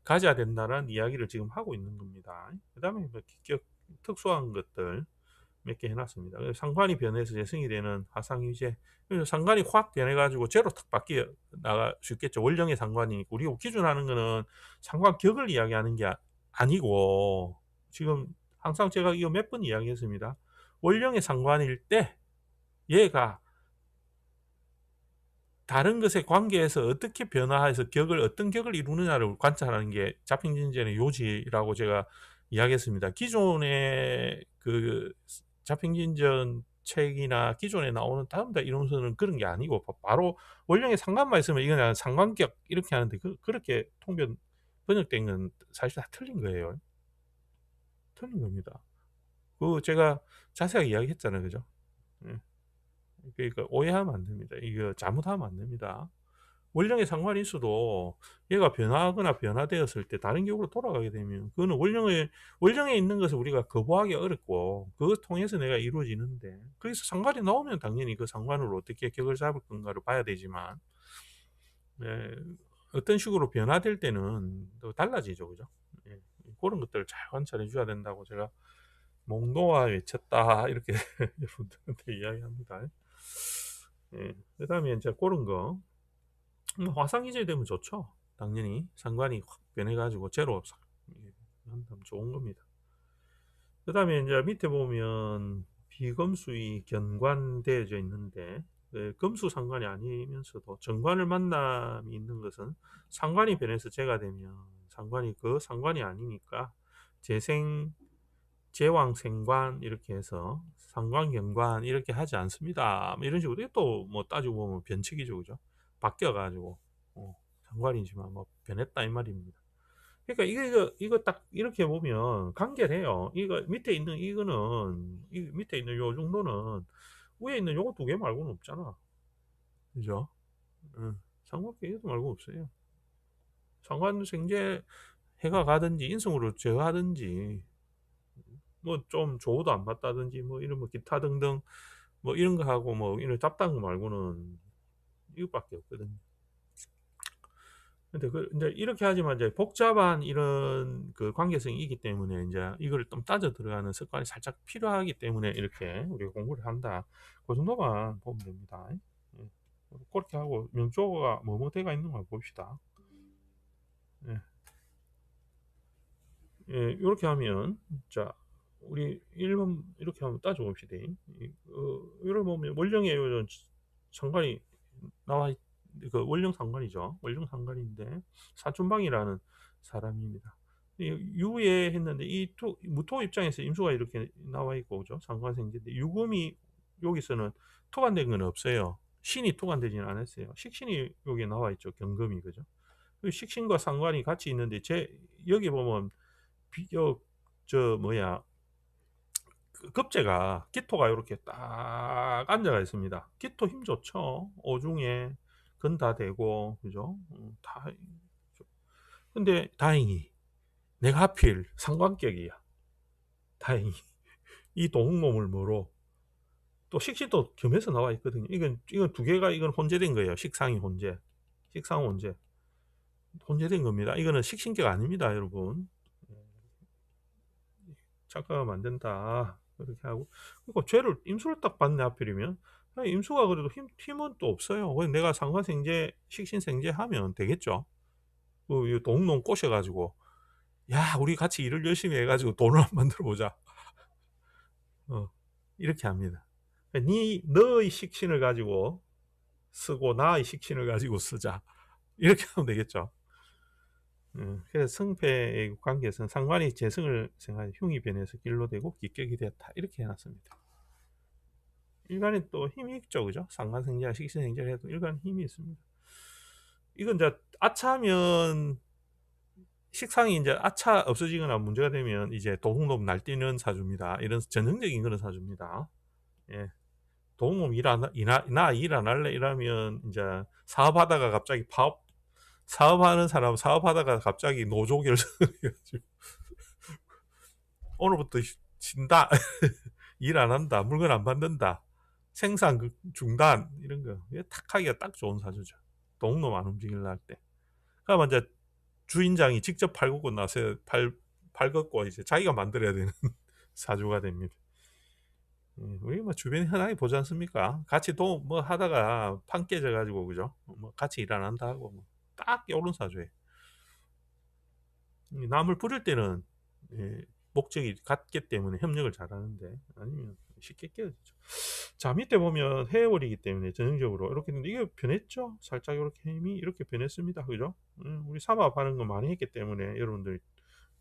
가져야 된다는 이야기를 지금 하고 있는 겁니다. 그 다음에 뭐 기격 특수한 것들 몇 개 해놨습니다. 상관이 변해서 재성이 되는 하상유제. 그래서 상관이 확 변해가지고 제로 탁 바뀌어 나갈 수 있겠죠. 원령의 상관이니까. 우리가 기준하는 거는 상관격을 이야기하는 게 아니고, 지금 항상 제가 이거 몇 번 이야기했습니다. 원령의 상관일 때 얘가 다른 것에 관계해서 어떻게 변화해서 어떤 격을 이루느냐를 관찰하는 게 자평진전의 요지라고 제가 이야기했습니다. 기존의 그 자평진전 책이나 기존에 나오는 다음 다 이론서는 그런 게 아니고 바로 원령의 상관만 있으면 이건 상관격 이렇게 하는데 그렇게 번역된 건 사실 다 틀린 거예요. 틀린 겁니다. 제가 자세하게 이야기했잖아요, 그죠? 예. 그러니까 오해하면 안 됩니다. 이거 잘못하면 안 됩니다. 원령의 상관인수도 얘가 변화하거나 변화되었을 때 다른 격으로 돌아가게 되면 그거는 원령에 있는 것을 우리가 거부하기 어렵고 그것 통해서 내가 이루어지는데, 그래서 상관이 나오면 당연히 그 상관으로 어떻게 격을 잡을 건가를 봐야 되지만, 예, 어떤 식으로 변화될 때는 또 달라지죠, 그죠? 예, 그런 것들을 잘 관찰해 줘야 된다고 제가 목 놓아 외쳤다 이렇게 여러분들한테 이야기합니다. 예, 그 다음에 이제 그런 거 화상이제 되면 좋죠. 당연히 상관이 확 변해가지고 제로 한다면 좋은 겁니다. 그 다음에 이제 밑에 보면 비금수이 견관되어져 있는데, 금수 상관이 아니면서도 정관을 만남이 있는 것은 상관이 변해서 제가 되면 상관이 그 상관이 아니니까 재생, 제왕생관 이렇게 해서 상관견관 이렇게 하지 않습니다. 뭐 이런 식으로 또 뭐 따지고 보면 변칙이죠, 그죠? 바뀌어가지고 상관이지만 뭐 변했다 이 말입니다. 그러니까 이거 딱 이렇게 보면 간결해요. 이거 밑에 있는 이거는 밑에 있는 요 정도는 위에 있는 요거 두 개 말고는 없잖아, 그죠? 상관계 이거 말고 없어요. 상관생제 해가 가든지 인성으로 제어하든지 뭐 좀 조우도 안 맞다든지 뭐 이런 뭐 기타 등등 뭐 이런 거 하고 뭐 이런 잡다한 거 말고는 이것밖에 없거든요. 근데 이제 이렇게 하지만 이제 복잡한 이런 그 관계성이 있기 때문에 이제 이걸 좀 따져 들어가는 습관이 살짝 필요하기 때문에 이렇게 우리가 공부를 한다. 그 정도만 보면 됩니다. 예. 그렇게 하고 명조가 뭐뭐대가 있는 걸 봅시다. 예. 예, 이렇게 하면 자 우리 1번 이렇게 한번 따져봅시다. 이걸 보면 원령의 상관이 나와 그 원령 상관이죠. 원령 상관인데 사촌방이라는 사람입니다. 유예 했는데 이 무토 입장에서 임수가 이렇게 나와 있고 그죠? 상관생제인데 유금이 여기서는 토관된 건 없어요. 신이 토관되지는 않았어요. 식신이 여기 나와 있죠. 경금이 그죠? 식신과 상관이 같이 있는데 여기 보면 저 뭐야 급제가 기토가 이렇게 딱 앉아가 있습니다. 기토 힘 좋죠. 오중에 근 다 되고 그죠? 다. 근데 다행히 내가 하필 상관격이야. 다행히 이 동목을 뭐로 또 식신도 겸해서 나와 있거든요. 이건 두 개가 이건 혼재된 거예요. 식상이 혼재, 식상 혼재된 겁니다. 이거는 식신격 아닙니다, 여러분. 작가가 만든다. 그렇게 하고. 그리고 임수를 딱 받네, 하필이면. 임수가 그래도 힘은 또 없어요. 그냥 내가 상관생제, 식신생제 하면 되겠죠. 그 동농 꼬셔가지고, 야, 우리 같이 일을 열심히 해가지고 돈을 한번 만들어 보자. 이렇게 합니다. 너의 식신을 가지고 쓰고, 나의 식신을 가지고 쓰자. 이렇게 하면 되겠죠. 그래서 승패의 관계에서는 상관이 재승을 생각해 흉이 변해서 길로 되고 기격이 되었다. 이렇게 해놨습니다. 일간에 또 힘이 있죠, 그죠? 상관생제와 식신생제를 해도 일간 힘이 있습니다. 이건 이제 아차하면 식상이 이제 아차 없어지거나 문제가 되면 이제 도둑놈 날뛰는 사주입니다. 이런 전형적인 그런 사주입니다. 예. 도둑놈 나 일 안 할래 이러면 이제 사업하다가 갑자기 사업하는 사람 사업하다가 갑자기 노조 결성해가지고 오늘부터 진다. 일 안 한다. 물건 안 받는다. 생산 중단 이런 거 탁 하기가 딱 좋은 사주죠. 동놈 안 움직이려 할 때. 그러면 이제 주인장이 직접 팔고 나서 팔걷고 이제 자기가 만들어야 되는 사주가 됩니다. 우리 뭐 주변에 흔하게 보지 않습니까? 같이 뭐 하다가 판 깨져가지고 그죠? 뭐 같이 일 안 한다 하고 딱 요런 사주에 남을 부릴 때는 목적이 같기 때문에 협력을 잘하는데 아니면 쉽게 깨어지죠. 자 밑에 보면 해월이기 때문에 전형적으로 이렇게 했는데 이게 변했죠. 살짝 이렇게 힘이 이렇게 변했습니다. 그죠? 우리 삼합하는 거 많이 했기 때문에 여러분들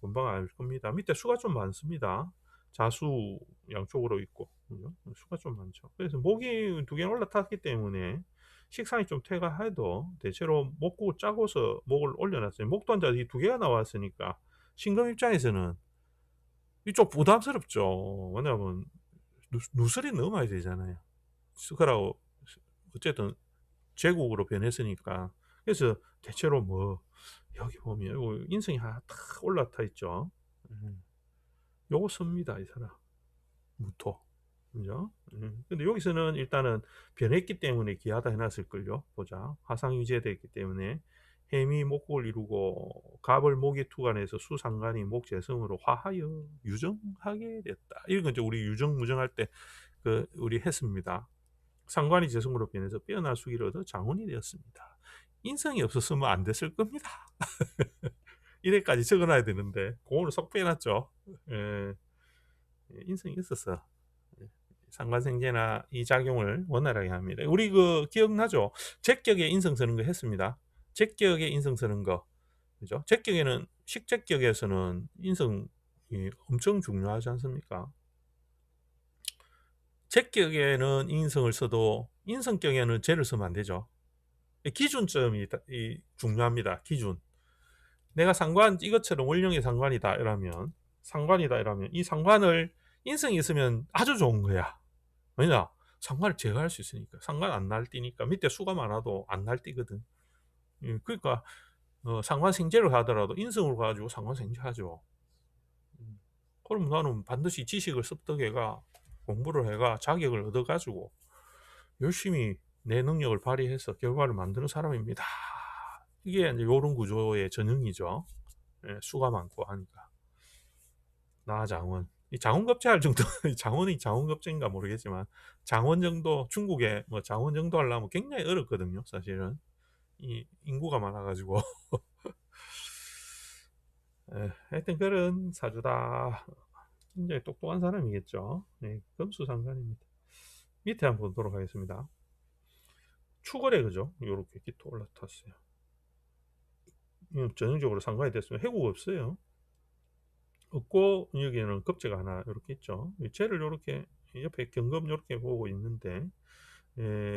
금방 알 겁니다. 밑에 수가 좀 많습니다. 자수 양쪽으로 있고 그죠? 수가 좀 많죠. 그래서 목이 두 개 올라탔기 때문에 식상이 좀 퇴가해도 대체로 목국을 짜고서 목을 올려놨어요. 목도 이제 이 두 개가 나왔으니까 신금 입장에서는 이쪽 부담스럽죠. 왜냐하면 누설이 넘어야 되잖아요. 그러고 어쨌든 제국으로 변했으니까. 그래서 대체로 뭐 여기 보면 요 인성이 하나 탁 올라타 있죠. 요거 씁니다, 이 사람. 무토. 그죠? 근데 여기서는 일단은 변했기 때문에 기하다 해놨을걸요. 보자. 화상 유지됐기 때문에 해미 목국을 이루고 갑을 목에 투간해서 수상간이 목재성으로 화하여 유정하게 됐다. 이런 건 이제 우리 유정무정할 때 우리 했습니다. 상관이 재성으로 변해서 빼어난 수기를 얻어 장운이 되었습니다. 인성이 없었으면 안 됐을 겁니다. 이래까지 적어놔야 되는데 공을 쏙 빼놨죠. 예, 인성이 있었어. 상관생제나 이 작용을 원활하게 합니다. 우리 기억나죠? 제격에 인성 쓰는 거 했습니다. 제격에 인성 쓰는 거. 그죠? 제격에는 식제격에서는 인성이 엄청 중요하지 않습니까? 제격에는 인성을 써도 인성격에는 제를 쓰면 안 되죠. 기준점이 중요합니다. 기준. 내가 이것처럼 원령의 상관이다 이러면 이 상관을 인성이 있으면 아주 좋은 거야. 왜냐? 상관을 제거할 수 있으니까. 상관 안 날뛰니까. 밑에 수가 많아도 안 날뛰거든. 그러니까 상관 생제를 하더라도 인성을 가지고 상관 생제하죠. 그럼 나는 반드시 지식을 습득해가 공부를 해가 자격을 얻어가지고 열심히 내 능력을 발휘해서 결과를 만드는 사람입니다. 이게 이제 요런 구조의 전형이죠. 수가 많고 하니까. 나장원. 이 장원급제할 정도, 장원이 장원급제인가 모르겠지만, 장원 정도, 중국에 뭐 장원 정도 하려면 굉장히 어렵거든요, 사실은. 이 인구가 많아가지고. 하여튼 그런 사주다. 굉장히 똑똑한 사람이겠죠. 금수상관입니다. 밑에 한번 보도록 하겠습니다. 추월에 그죠? 요렇게 기토 올라탔어요. 이건 전형적으로 상관이 됐으면 해구가 없어요. 없고 여기에는 급제가 하나 이렇게 있죠. 쟤를 요렇게 옆에 경금 요렇게 보고 있는데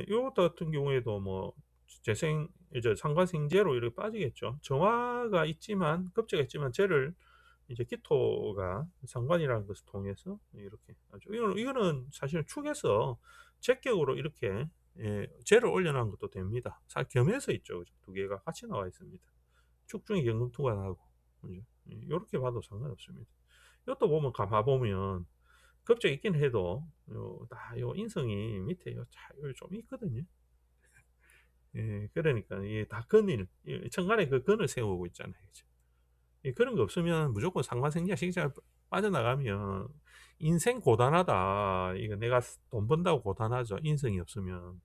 요것 같은 경우에도 뭐 재생 이제 상관생제로 이렇게 빠지겠죠. 정화가 있지만 급제가 있지만 쟤를 이제 기토가 상관이라는 것을 통해서 이렇게 아주 이거는 사실 축에서 제격으로 이렇게 쟤를 올려놓은 것도 됩니다. 겸해서 있죠. 그죠? 두 개가 같이 나와 있습니다. 축 중에 경금투관하고 이렇게 봐도 상관없습니다. 이것도 보면 감아 보면 급적 있긴 해도 요 인성이 밑에 좀 있거든요. 그러니까 이게 다 근일 천간에 그 근을 세우고 있잖아요. 그죠? 그런 거 없으면 무조건 상관생자 식자 빠져나가면 인생 고단하다. 이거 내가 돈 번다고 고단하죠. 인성이 없으면.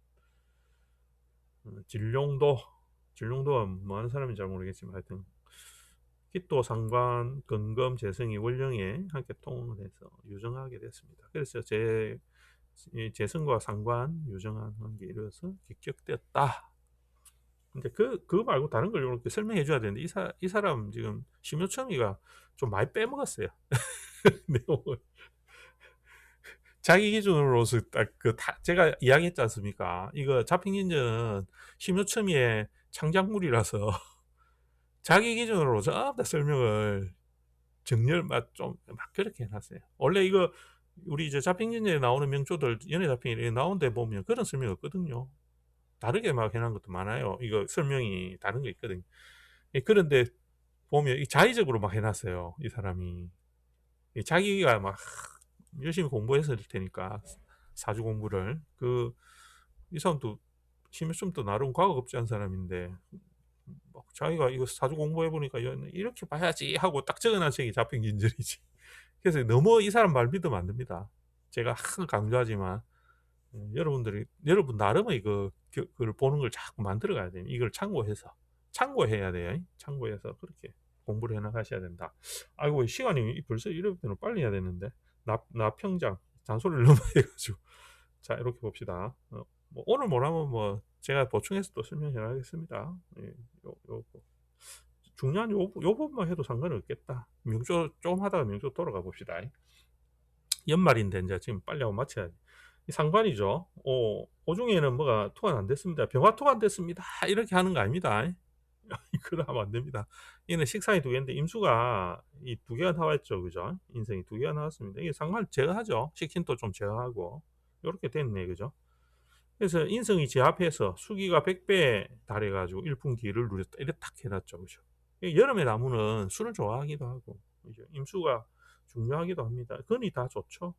진룡도가 뭐 하는 사람인지 잘 모르겠지만 하여튼 기토, 상관, 건금, 재성이 월령에 함께 통해서 유정하게 됐습니다. 그래서 재성과 상관, 유정한 관계 이루어서 기격되었다. 근데 그거 말고 다른 걸 이렇게 설명해 줘야 되는데 이 사람 지금 심요청이가 좀 많이 빼먹었어요. 내용을. 자기 기준으로서 딱 제가 이야기했지 않습니까? 이거 자핑인저는 심요청이의 창작물이라서 자기 기준으로 전부 다 설명을 정렬 막 그렇게 해놨어요. 원래 이거 우리 이제 자핑진에 나오는 명조들 연애 자핑이 나온 데 보면 그런 설명이 없거든요. 다르게 막 해놓은 것도 많아요. 이거 설명이 다른 거 있거든요. 그런데 보면 자의적으로 막 해놨어요. 이 사람이 자기가 막 열심히 공부해서 될 테니까 사주 공부를 이 사람도 심수점도 나름 과거 없지 않은 사람인데 막 자기가 이거 사주 공부해 보니까 이렇게 봐야지 하고 딱 적어놓은 책이 자평진절이지. 그래서 너무 이 사람 말 믿으면 안 됩니다. 제가 항상 강조하지만 여러분 나름의 그걸 보는 걸 자꾸 만들어 가야 돼요. 이걸 참고해야 돼요. 참고해서 그렇게 공부를 해 나가셔야 된다. 아이고 시간이 벌써 이러면 빨리 해야 되는데 나 평장 잔소리를 너무 해가지고 자 이렇게 봅시다. 뭐 오늘 뭐라면 뭐 제가 보충해서 또 설명해 나가겠습니다. 중요한 요 부분만 해도 상관은 없겠다. 명조 조금 하다가 명조 돌아가 봅시다. 연말인데 이제 지금 빨리 하고 마쳐야지. 상관이죠. 오중에는 뭐가 토관 안 됐습니다. 병화 토관 됐습니다. 이렇게 하는 거 아닙니다. 그러 하면 안 됩니다. 얘는 식상이 두 개인데 임수가 이 두 개가 나와 있죠. 그죠? 인생이 두 개가 나왔습니다. 이게 상관 제어하죠. 식신도 좀 제어하고 이렇게 됐네. 그죠? 그래서 인성이 제 앞에서 수기가 100배 달해가지고 일풍기를 누렸다. 이렇게 딱 해놨죠. 그죠? 여름에 나무는 술을 좋아하기도 하고, 그죠? 임수가 중요하기도 합니다. 근이 다 좋죠.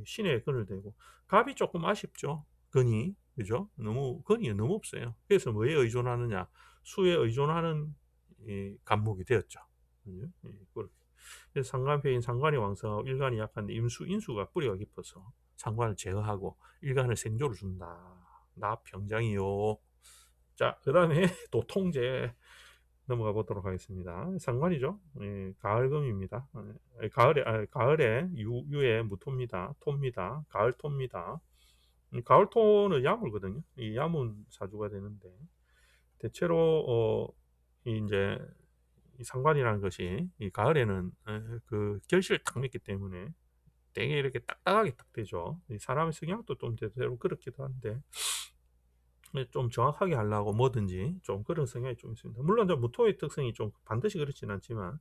신의 근을 대고. 갑이 조금 아쉽죠. 근이. 그죠? 근이 너무 없어요. 그래서 뭐에 의존하느냐? 수에 의존하는 간목이 되었죠. 그죠? 그렇게. 그래서 상관패인 상관이 왕성하고 일간이 약한데 인수가 뿌리가 깊어서 상관을 제어하고 일간을 생조를 준다. 나 병장이요. 자, 그 다음에 도통제 넘어가 보도록 하겠습니다. 상관이죠. 가을금입니다. 가을에 유의 무토입니다. 토입니다. 가을토입니다. 가을토는 야물거든요. 이 야문 사주가 되는데 대체로 이제 이 상관이라는 것이 이 가을에는 그 결실을 딱 맺기 때문에 되게 이렇게 딱딱하게 딱 되죠. 사람의 성향도 좀 대체로 그렇기도 한데 좀 정확하게 하려고 뭐든지 좀 그런 성향이 좀 있습니다. 물론 무토의 특성이 좀 반드시 그렇지는 않지만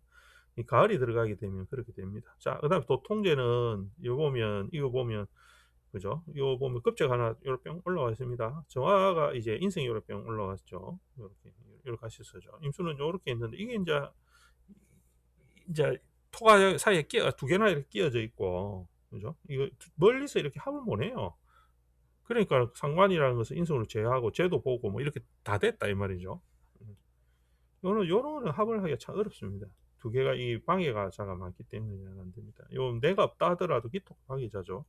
이 가을이 들어가게 되면 그렇게 됩니다. 자, 그다음에 도통제는 이거 보면 그죠? 이거 보면 급제가 하나 요렇게 뿅 올라와 있습니다. 정화가 이제 인생이 요렇게 뿅 올라왔죠. 요렇게 하셨어죠. 임수는 요렇게 있는데 이게 이제 토가 사이에 두 개나 이렇게 끼어져 있고 그죠? 이거 멀리서 이렇게 합을 못 해요. 그러니까 상관이라는 것은 인성으로 제어하고 제도 보고 뭐 이렇게 다 됐다 이 말이죠. 요거는 합을 하기가 참 어렵습니다. 두 개가 이 방해가 자가 많기 때문에 안 됩니다. 요 내가 없다 하더라도 기토 방해자죠.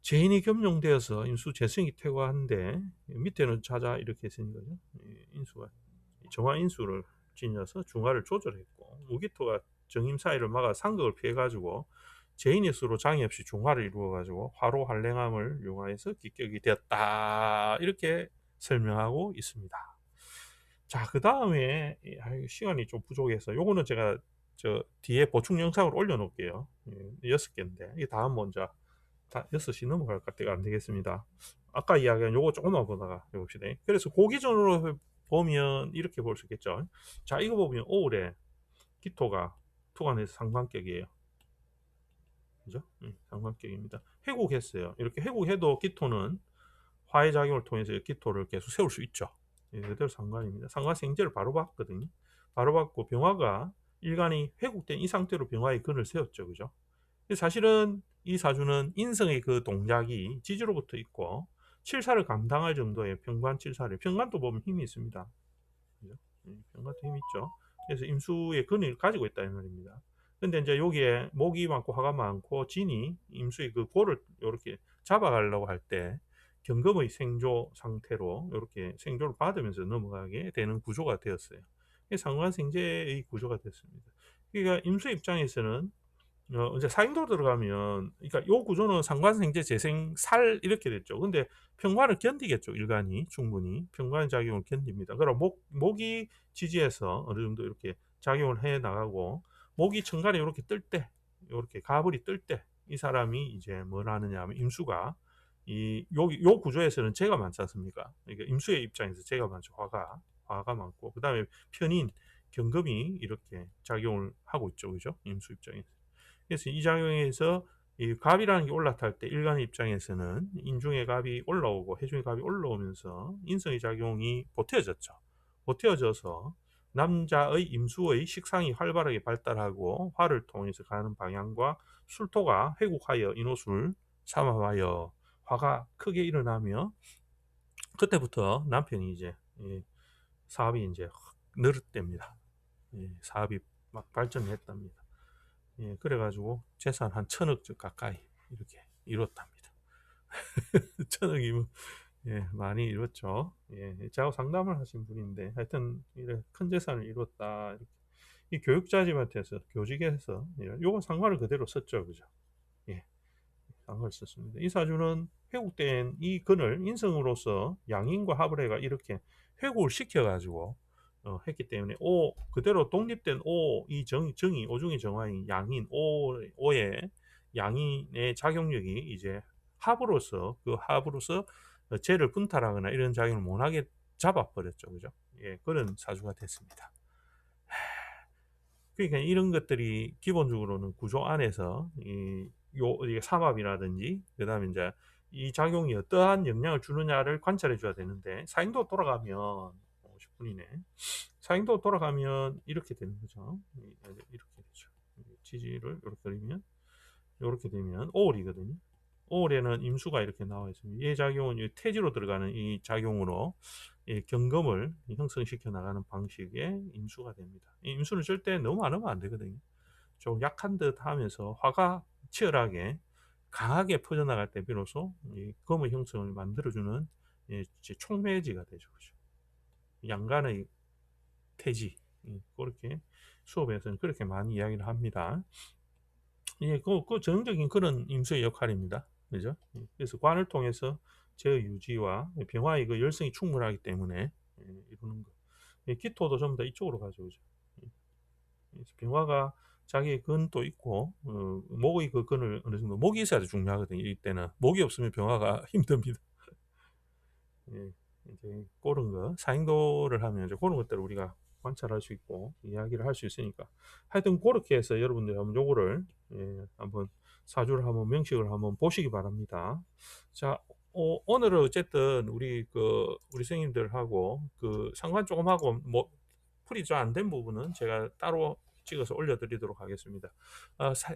재인이 겸용되어서 인수 재성이 퇴화한데 밑에는 자자 이렇게 있으니까요. 인수가 정화 인수를 지녀서 중화를 조절했고 무기토가 정임 사이를 막아 상극을 피해 가지고 제이니스로 장애 없이 중화를 이루어 가지고 화로 한랭함을 융화해서 기격이 되었다. 이렇게 설명하고 있습니다. 자, 그다음에 시간이 좀 부족해서 요거는 제가 저 뒤에 보충 영상을 올려 놓을게요. 6개인데 이 다음 먼저 다 6시 넘어갈 것 같아가 안 되겠습니다. 아까 이야기한 요거 조금만 보다가 해봅시다. 그래서 그 기준으로 보면 이렇게 볼 수 있겠죠. 자, 이거 보면 오울에 기토가 투관해서 상관격이에요. 그죠? 상관격입니다. 회국했어요. 이렇게 회국해도 기토는 화해 작용을 통해서 기토를 계속 세울 수 있죠. 그대로 상관입니다. 상관 생제를 바로 봤거든요. 바로 봤고 병화가 일간이 회국된 이 상태로 병화의 근을 세웠죠. 그죠? 사실은 이 사주는 인성의 그 동작이 지지로부터 있고 칠사를 감당할 정도의 평관 칠사를 평관도 보면 힘이 있습니다. 그죠? 평관도 힘이 있죠. 그래서 임수의 근을 가지고 있다 이 말입니다. 근데 이제 여기에 목이 많고 화가 많고 진이 임수의 그 골을 이렇게 잡아가려고 할 때 경금의 생조 상태로 이렇게 생조를 받으면서 넘어가게 되는 구조가 되었어요. 상관생제의 구조가 됐습니다. 그러니까 임수 입장에서는 이제 사인도 들어가면, 그러니까 요 구조는 상관생제 재생 살 이렇게 됐죠. 근데 평관을 견디겠죠. 일간이 충분히 평관의 작용을 견딥니다. 그럼 목이 지지해서 어느 정도 이렇게 작용을 해 나가고 목이 천간에 이렇게 뜰 때, 이렇게 가불이 뜰 때 이 사람이 이제 뭘 하느냐 하면 임수가 요 구조에서는 재가 많지 않습니까? 그러니까 임수의 입장에서 재가 많죠. 화가 많고 그다음에 편인 경금이 이렇게 작용을 하고 있죠. 그죠? 임수 입장에서. 그래서 이 작용에서 이 갑이라는 게 올라탈 때 일간의 입장에서는 인중의 갑이 올라오고 해중의 갑이 올라오면서 인성의 작용이 보태어졌죠. 보태어져서 남자의 임수의 식상이 활발하게 발달하고 화를 통해서 가는 방향과 술토가 회국하여 인호술 삼합하여 화가 크게 일어나며 그때부터 남편이 이제 사업이 이제 늘었답니다. 사업이 막 발전했답니다. 그래가지고 재산 한 1,000억 가까이 이렇게 이뤘답니다. 1,000억이면 많이 이뤘죠. 저하고 상담을 하신 분인데 하여튼 이래 큰 재산을 이뤘다. 이렇게. 이 교육자님한테서 교직에서 요거 상관을 그대로 썼죠, 그죠? 상관을 썼습니다. 이 사주는 회국된 이 근을 인성으로서 양인과 합을해가 이렇게 회국을 시켜가지고 했기 때문에 그대로 독립된 이 정이 오중의 정화인 양인 오의 양인의 작용력이 이제 합으로서 재를 분탈하거나 이런 작용을 못하게 잡아버렸죠. 그죠? 그런 사주가 됐습니다. 그러니까 이런 것들이 기본적으로는 구조 안에서 이게 삼합이라든지 그다음에 이제 이 작용이 어떠한 영향을 주느냐를 관찰해 줘야 되는데 사인도 돌아가면 50분이네. 사인도 돌아가면 이렇게 되는 거죠. 이렇게 되죠. 지지를 이렇게 그리면 이렇게 되면 오월이거든요. 오월에는 임수가 이렇게 나와 있습니다. 이 작용은 태지로 들어가는 이 작용으로 경금을 형성시켜 나가는 방식의 임수가 됩니다. 이 임수는 절대 너무 안 하면 안 되거든요. 좀 약한 듯 하면서 화가 치열하게 강하게 퍼져나갈 때 비로소 이 검의 형성을 만들어주는 촉매지가 되죠. 그죠? 양간의 태지. 그렇게 수업에서는 그렇게 많이 이야기를 합니다. 그 전형적인 그런 임수의 역할입니다. 그죠? 그래서 관을 통해서 제의 유지와 병화의 그 열성이 충분하기 때문에 이루는 거. 기토도 전부 다 이쪽으로 가져오죠. 그래서 병화가 자기의 근도 있고 목의 그 근을 어느 정도 목이 있어야 중요하거든요. 이때는 목이 없으면 병화가 힘듭니다. 이제 그런 거 사행도를 하면 이제 그런 것들을 우리가 관찰할 수 있고 이야기를 할 수 있으니까 하여튼 그렇게 해서 여러분들이 한번 요거를 한번 사주를 한번 명식을 한번 보시기 바랍니다. 자, 오늘은 어쨌든 우리 선생님들하고 그 상관 조금 하고 뭐 풀이 좀 안 된 부분은 제가 따로 찍어서 올려드리도록 하겠습니다.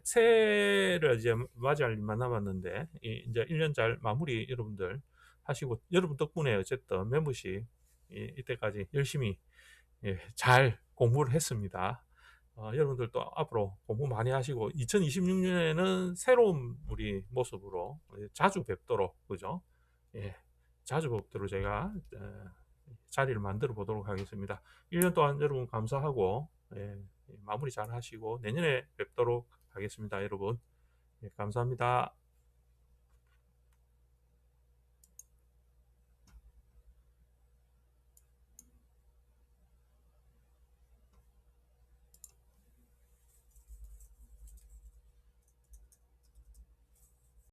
새해를 이제 맞이할 일만 남았는데 이제 1년 잘 마무리 여러분들 하시고 여러분 덕분에 어쨌든 멤버십 이때까지 열심히 잘 공부를 했습니다. 여러분들도 앞으로 공부 많이 하시고 2026년에는 새로운 우리 모습으로 자주 뵙도록 그죠? 자주 뵙도록 제가 자리를 만들어 보도록 하겠습니다. 1년 동안 여러분 감사하고 마무리 잘 하시고 내년에 뵙도록 하겠습니다, 여러분. 예, 감사합니다.